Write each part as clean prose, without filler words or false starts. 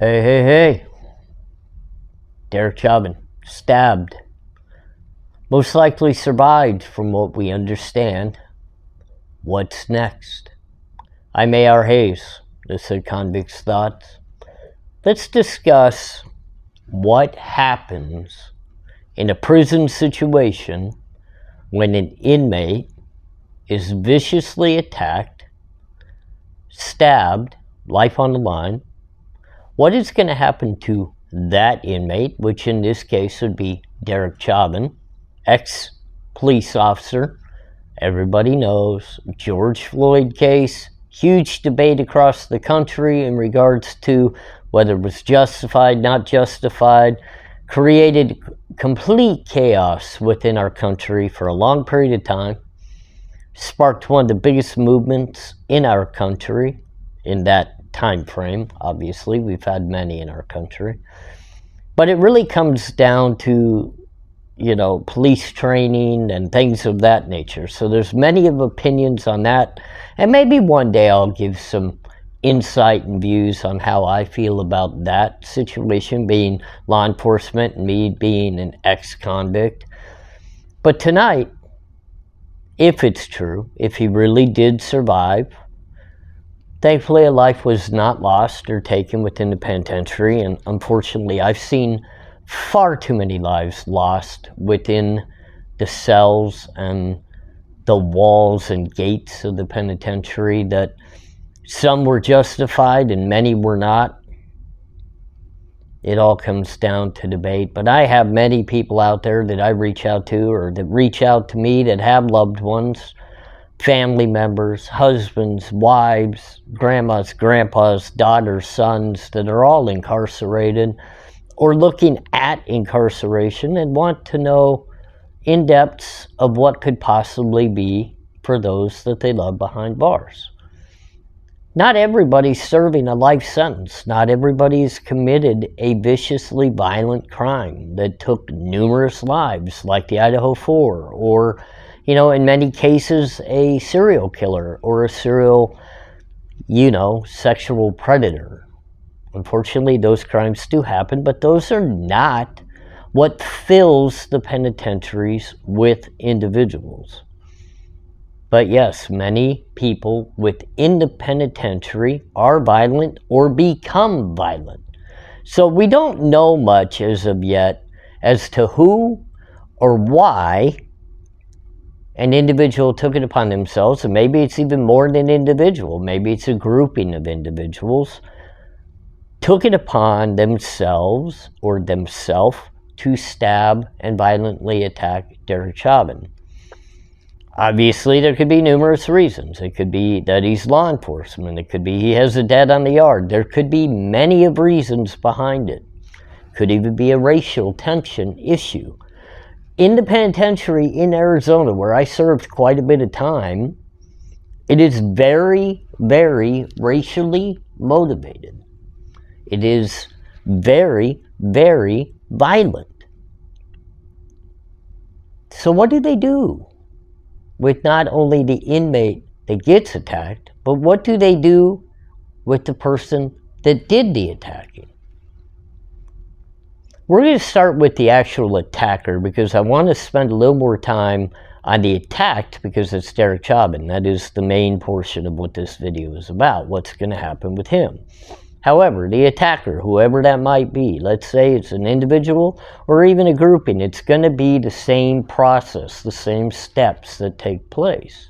Hey. Derek Chauvin, stabbed. Most likely survived from what we understand. What's next? I'm A.R. Hayes. This is Convicts Thoughts. Let's discuss what happens in a prison situation when an inmate is viciously attacked, stabbed, life on the line. What is going to happen to that inmate, which in this case would be Derek Chauvin, ex-police officer. Everybody knows, George Floyd case, huge debate across the country in regards to whether it was justified, not justified, created complete chaos within our country for a long period of time, sparked one of the biggest movements in our country in that time frame. Obviously, we've had many in our country. But it really comes down to, police training and things of that nature. So there's many of opinions on that. And maybe one day I'll give some insight and views on how I feel about that situation, being law enforcement and me being an ex-convict. But tonight, if it's true, if he really did survive, thankfully, a life was not lost or taken within the penitentiary, and unfortunately, I've seen far too many lives lost within the cells and the walls and gates of the penitentiary, that some were justified and many were not. It all comes down to debate, but I have many people out there that I reach out to or that reach out to me that have loved ones, family members, husbands, wives, grandmas, grandpas, daughters, sons that are all incarcerated or looking at incarceration and want to know in depths of what could possibly be for those that they love behind bars. Not everybody's serving a life sentence. Not everybody's committed a viciously violent crime that took numerous lives, like the Idaho 4, or in many cases, a serial killer or a serial, sexual predator. Unfortunately, those crimes do happen, but those are not what fills the penitentiaries with individuals. But yes, many people within the penitentiary are violent or become violent. So we don't know much as of yet as to who or why an individual took it upon themselves, and maybe it's even more than an individual, maybe it's a grouping of individuals, took it upon themselves or themselves to stab and violently attack Derek Chauvin. Obviously, there could be numerous reasons. It could be that he's law enforcement. It could be he has a debt on the yard. There could be many of reasons behind it. Could even be a racial tension issue. In the penitentiary in Arizona, where I served quite a bit of time, it is very, very racially motivated. It is very, very violent. So what do they do with not only the inmate that gets attacked, but what do they do with the person that did the attacking? We're going to start with the actual attacker because I want to spend a little more time on the attacked because it's Derek Chauvin. That is the main portion of what this video is about, what's going to happen with him. However, the attacker, whoever that might be, let's say it's an individual or even a grouping, it's going to be the same process, the same steps that take place.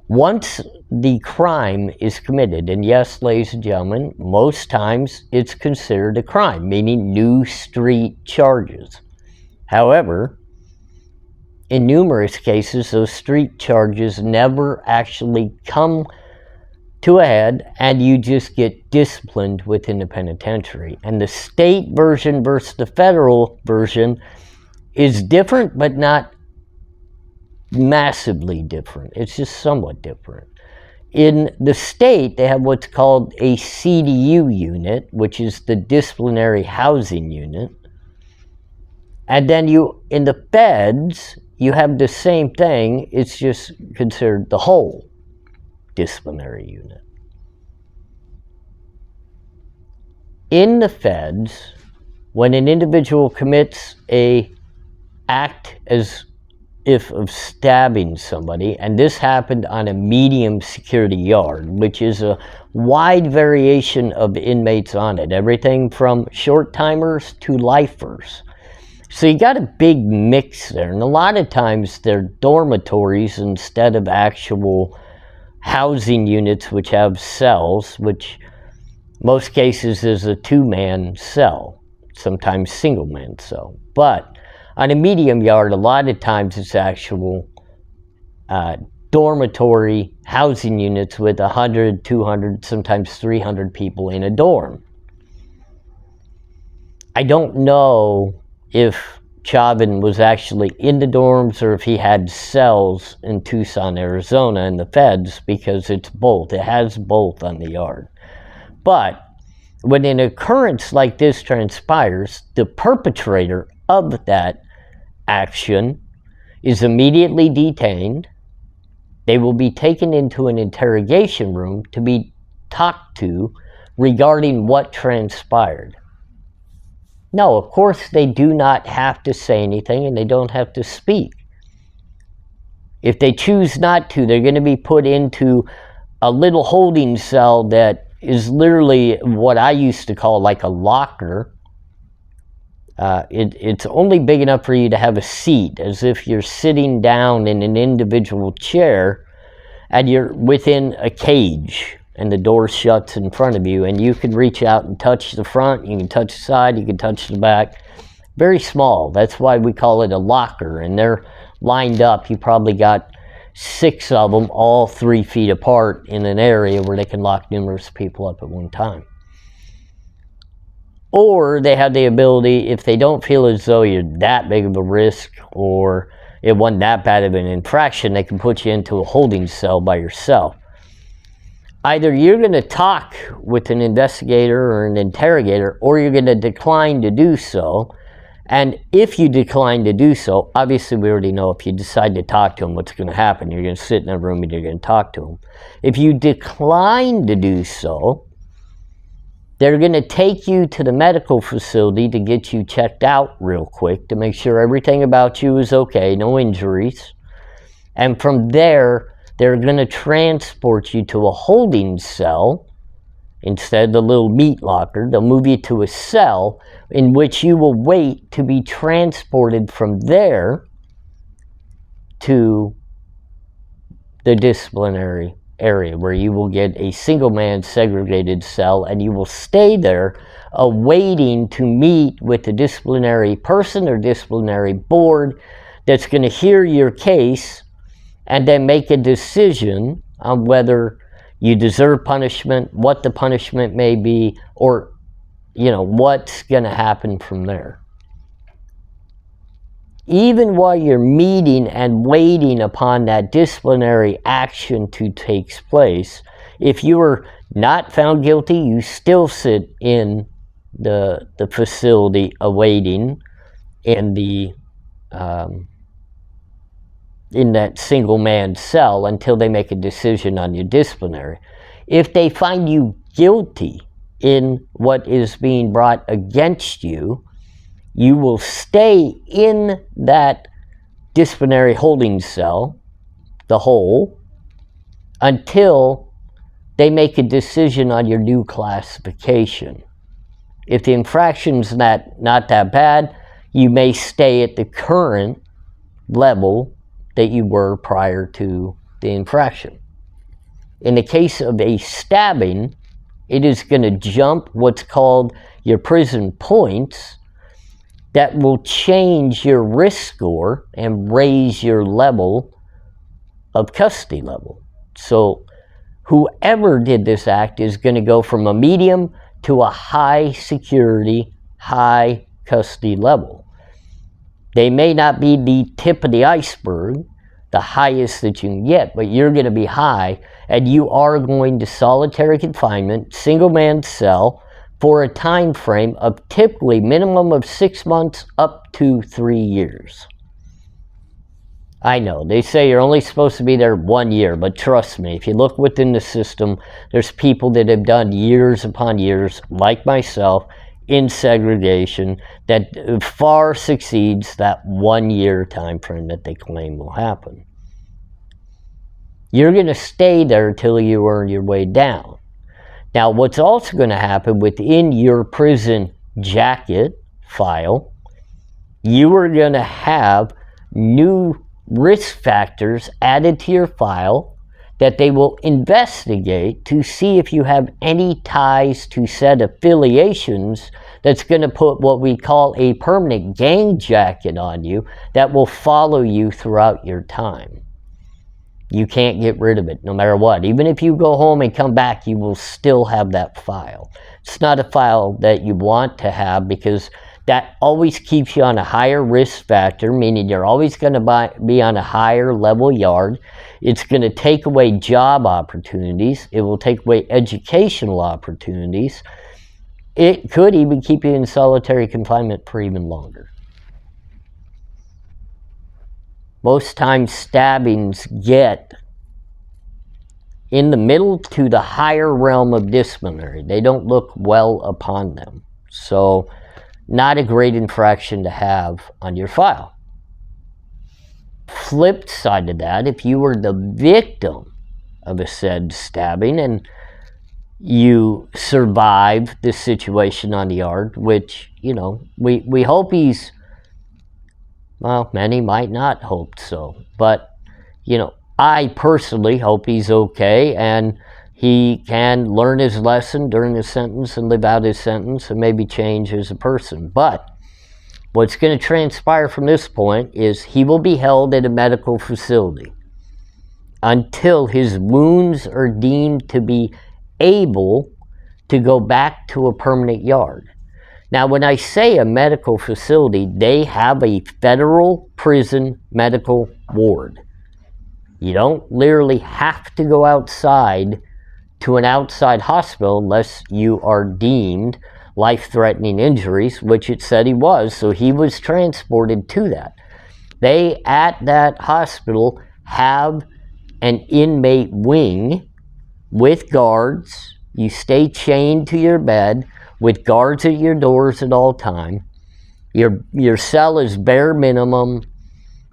Once the crime is committed, and yes, ladies and gentlemen, most times it's considered a crime, meaning new street charges. However, in numerous cases, those street charges never actually come to a head, and you just get disciplined within the penitentiary. And the state version versus the federal version is different, but not massively different. It's just somewhat different. In the state, they have what's called a CDU unit, which is the disciplinary housing unit. And then in the feds, you have the same thing. It's just considered the whole disciplinary unit. In the feds, when an individual commits a act as if of stabbing somebody, and this happened on a medium security yard, which is a wide variation of inmates on it, everything from short timers to lifers. So you got a big mix there, and a lot of times they're dormitories instead of actual housing units which have cells, which most cases is a two-man cell, sometimes single-man cell. But on a medium yard, a lot of times it's actual dormitory housing units with 100, 200, sometimes 300 people in a dorm. I don't know if Chauvin was actually in the dorms or if he had cells in Tucson, Arizona in the feds, because it's both. It has both on the yard. But when an occurrence like this transpires, the perpetrator of that action is immediately detained. They will be taken into an interrogation room to be talked to regarding what transpired. No, of course they do not have to say anything and they don't have to speak. If they choose not to, they're going to be put into a little holding cell that is literally what I used to call like a locker. It's only big enough for you to have a seat, as if you're sitting down in an individual chair and you're within a cage and the door shuts in front of you and you can reach out and touch the front, you can touch the side, you can touch the back. Very small. That's why we call it a locker, and they're lined up. You probably got 6 of them, all 3 feet apart in an area where they can lock numerous people up at one time. Or they have the ability, if they don't feel as though you're that big of a risk or it wasn't that bad of an infraction, they can put you into a holding cell by yourself. Either you're going to talk with an investigator or an interrogator, or you're going to decline to do so. And if you decline to do so, obviously we already know if you decide to talk to them, what's going to happen. You're going to sit in a room and you're going to talk to them. If you decline to do so, they're going to take you to the medical facility to get you checked out real quick to make sure everything about you is okay, no injuries. And from there, they're going to transport you to a holding cell instead of the little meat locker. They'll move you to a cell in which you will wait to be transported from there to the disciplinary area, where you will get a single-man segregated cell and you will stay there awaiting to meet with the disciplinary person or disciplinary board that's going to hear your case and then make a decision on whether you deserve punishment, what the punishment may be, or what's going to happen from there. Even while you're meeting and waiting upon that disciplinary action to take place, if you are not found guilty, you still sit in the facility awaiting in that single-man cell until they make a decision on your disciplinary. If they find you guilty in what is being brought against you, you will stay in that disciplinary holding cell, the whole, until they make a decision on your new classification. If the infraction's not that bad, you may stay at the current level that you were prior to the infraction. In the case of a stabbing, it is going to jump what's called your prison points. That will change your risk score and raise your level of custody level. So whoever did this act is going to go from a medium to a high security, high custody level. They may not be the tip of the iceberg, the highest that you can get, but you're going to be high, and you are going to solitary confinement, single-man cell, for a time frame of typically minimum of 6 months up to 3 years. I know, they say you're only supposed to be there 1 year, but trust me, if you look within the system, there's people that have done years upon years, like myself, in segregation that far succeeds that 1 year time frame that they claim will happen. You're going to stay there until you earn your way down. Now, what's also going to happen within your prison jacket file, you are going to have new risk factors added to your file that they will investigate to see if you have any ties to said affiliations that's going to put what we call a permanent gang jacket on you that will follow you throughout your time. You can't get rid of it no matter what. Even if you go home and come back, you will still have that file. It's not a file that you want to have because that always keeps you on a higher risk factor, meaning you're always going to be on a higher level yard. It's going to take away job opportunities. It will take away educational opportunities. It could even keep you in solitary confinement for even longer. Most times stabbings get in the middle to the higher realm of disciplinary. They don't look well upon them. So, not a great infraction to have on your file. Flip side of that, if you were the victim of a said stabbing and you survived the situation on the yard, which, you know, we hope he's, well, many might not hope so, but, you know, I personally hope he's okay and he can learn his lesson during his sentence and live out his sentence and maybe change as a person. But what's going to transpire from this point is he will be held at a medical facility until his wounds are deemed to be able to go back to a permanent yard. Now, when I say a medical facility, they have a federal prison medical ward. You don't literally have to go outside to an outside hospital unless you are deemed life-threatening injuries, which it said he was, so he was transported to that. They, at that hospital, have an inmate wing with guards. You stay chained to your bed with guards at your doors at all time. Your cell is bare minimum,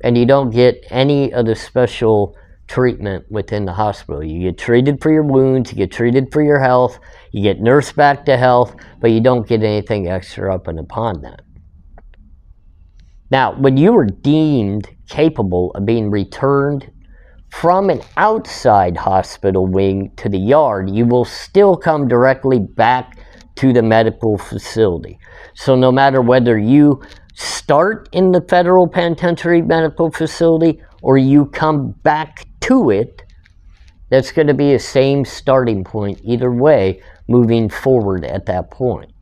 and you don't get any of the special treatment within the hospital. You get treated for your wounds, you get treated for your health, you get nursed back to health, but you don't get anything extra up and upon that. Now, when you are deemed capable of being returned from an outside hospital wing to the yard, you will still come directly back to the medical facility. So no matter whether you start in the federal penitentiary medical facility or you come back to it, that's going to be the same starting point either way moving forward at that point.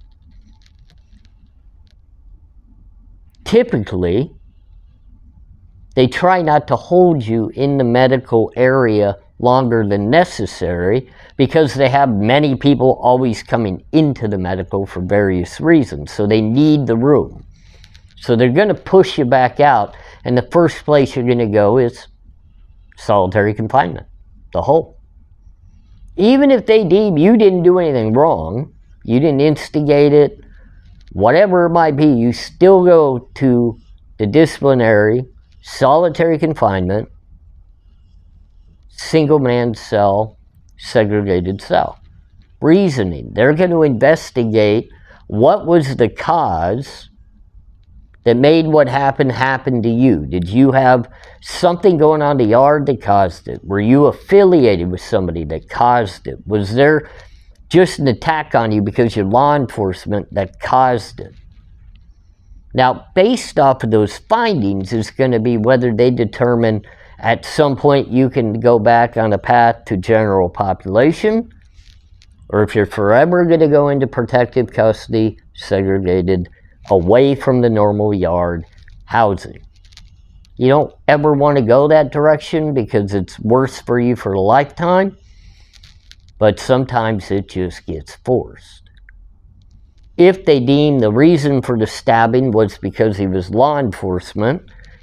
Typically, they try not to hold you in the medical area longer than necessary because they have many people always coming into the medical for various reasons. So they need the room. So they're going to push you back out, and the first place you're going to go is solitary confinement, the hole. Even if they deem you didn't do anything wrong, you didn't instigate it, whatever it might be, you still go to the disciplinary, solitary confinement, single man cell, segregated cell. Reasoning, they're going to investigate what was the cause that made what happened happen to you. Did you have something going on in the yard that caused it? Were you affiliated with somebody that caused it? Was there just an attack on you because you're law enforcement that caused it? Now, based off of those findings is going to be whether they determine at some point you can go back on a path to general population, or if you're forever going to go into protective custody, segregated, away from the normal yard housing. You don't ever want to go that direction because it's worse for you for a lifetime, but sometimes it just gets forced. If they deem the reason for the stabbing was because he was law enforcement,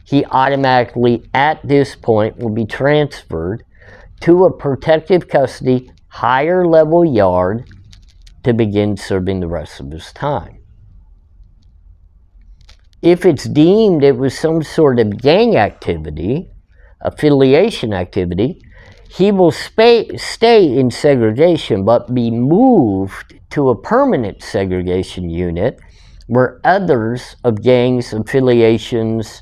he automatically, at this point, will be transferred to a protective custody, higher level yard to begin serving the rest of his time. If it's deemed it was some sort of gang activity, affiliation activity, he will stay in segregation but be moved to a permanent segregation unit where others of gangs, affiliations,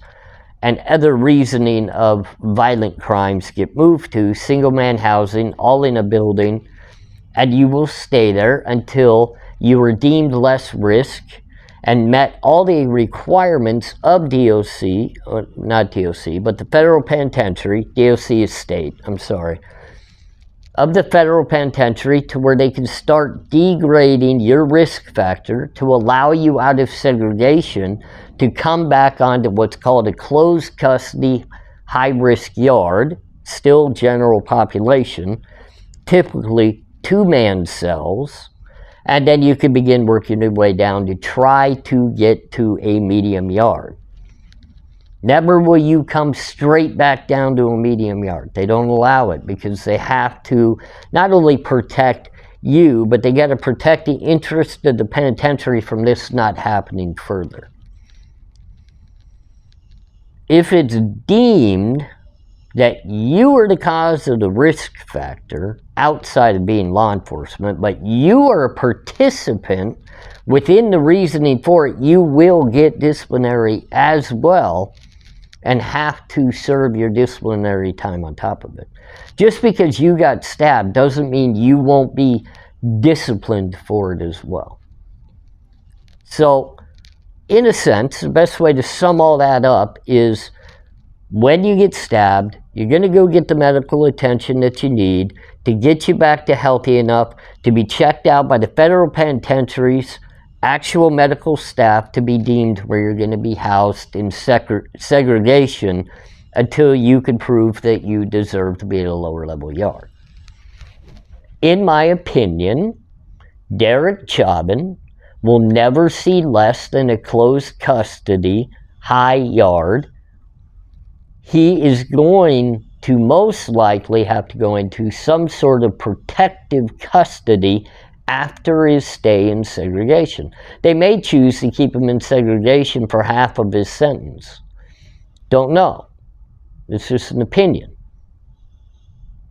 and other reasoning of violent crimes get moved to, single man housing, all in a building, and you will stay there until you are deemed less risk and met all the requirements of DOC, or not DOC, but the federal penitentiary. DOC is state, I'm sorry, of the federal penitentiary, to where they can start degrading your risk factor to allow you out of segregation to come back onto what's called a closed custody high-risk yard, still general population, typically 2-man cells, and then you can begin working your way down to try to get to a medium yard. Never will you come straight back down to a medium yard. They don't allow it because they have to not only protect you, but they got to protect the interest of the penitentiary from this not happening further. If it's deemed that you are the cause of the risk factor outside of being law enforcement, but you are a participant within the reasoning for it, you will get disciplinary as well and have to serve your disciplinary time on top of it. Just because you got stabbed doesn't mean you won't be disciplined for it as well. So, in a sense, the best way to sum all that up is when you get stabbed, you're going to go get the medical attention that you need to get you back to healthy enough to be checked out by the federal penitentiary's actual medical staff to be deemed where you're going to be housed in segregation until you can prove that you deserve to be at a lower level yard. In my opinion, Derek Chauvin will never see less than a closed custody high yard. He is going to most likely have to go into some sort of protective custody after his stay in segregation. They may choose to keep him in segregation for half of his sentence. Don't know. It's just an opinion.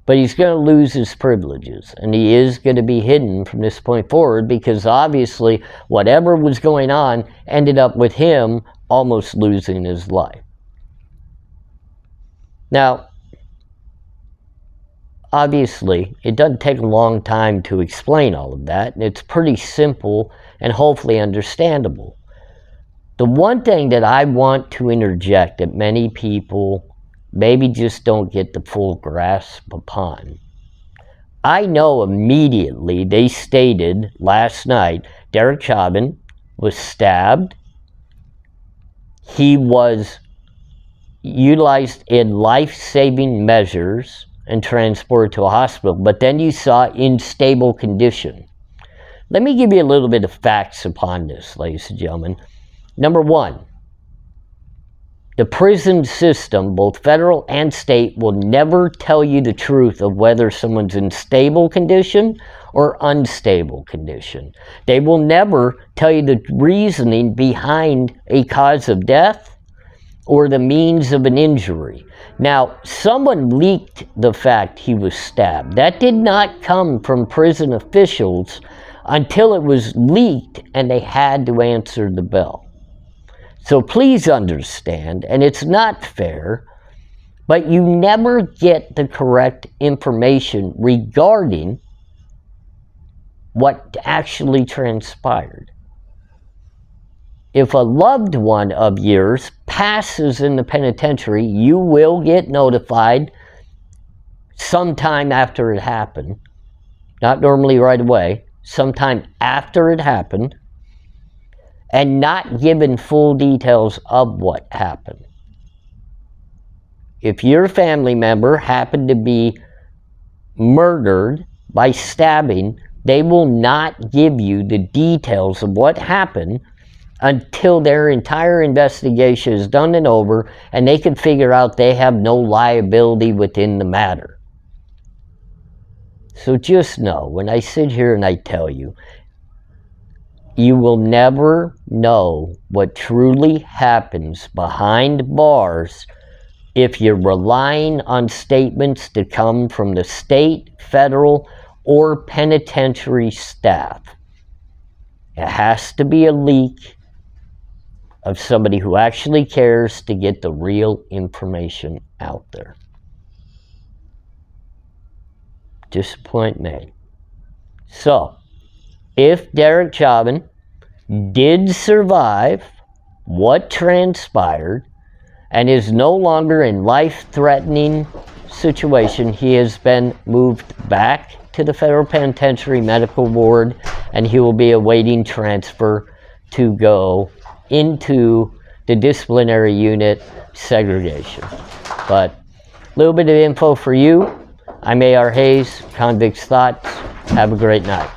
But he's going to lose his privileges, and he is going to be hidden from this point forward because obviously whatever was going on ended up with him almost losing his life. Now, obviously, it doesn't take a long time to explain all of that, and it's pretty simple and hopefully understandable. The one thing that I want to interject that many people maybe just don't get the full grasp upon. I know immediately they stated last night Derek Chauvin was stabbed. He was utilized in life-saving measures and transported to a hospital, but then you saw in stable condition. Let me give you a little bit of facts upon this, ladies and gentlemen. Number one, the prison system, both federal and state, will never tell you the truth of whether someone's in stable condition or unstable condition. They will never tell you the reasoning behind a cause of death or the means of an injury. Now, someone leaked the fact he was stabbed. That did not come from prison officials until it was leaked and they had to answer the bell. So please understand, and it's not fair, but you never get the correct information regarding what actually transpired. If a loved one of yours passes in the penitentiary, you will get notified sometime after it happened. Not normally right away, sometime after it happened, and not given full details of what happened. If your family member happened to be murdered by stabbing, they will not give you the details of what happened until their entire investigation is done and over and they can figure out they have no liability within the matter. So just know, when I sit here and I tell you, you will never know what truly happens behind bars if you're relying on statements that come from the state, federal, or penitentiary staff. It has to be a leak of somebody who actually cares to get the real information out there. Just a point made. So, if Derek Chauvin did survive what transpired and is no longer in life-threatening situation, he has been moved back to the federal penitentiary medical ward, and he will be awaiting transfer to go into the disciplinary unit segregation. But a little bit of info for you. I'm A.R. Hayes, Convicts Thoughts. Have a great night.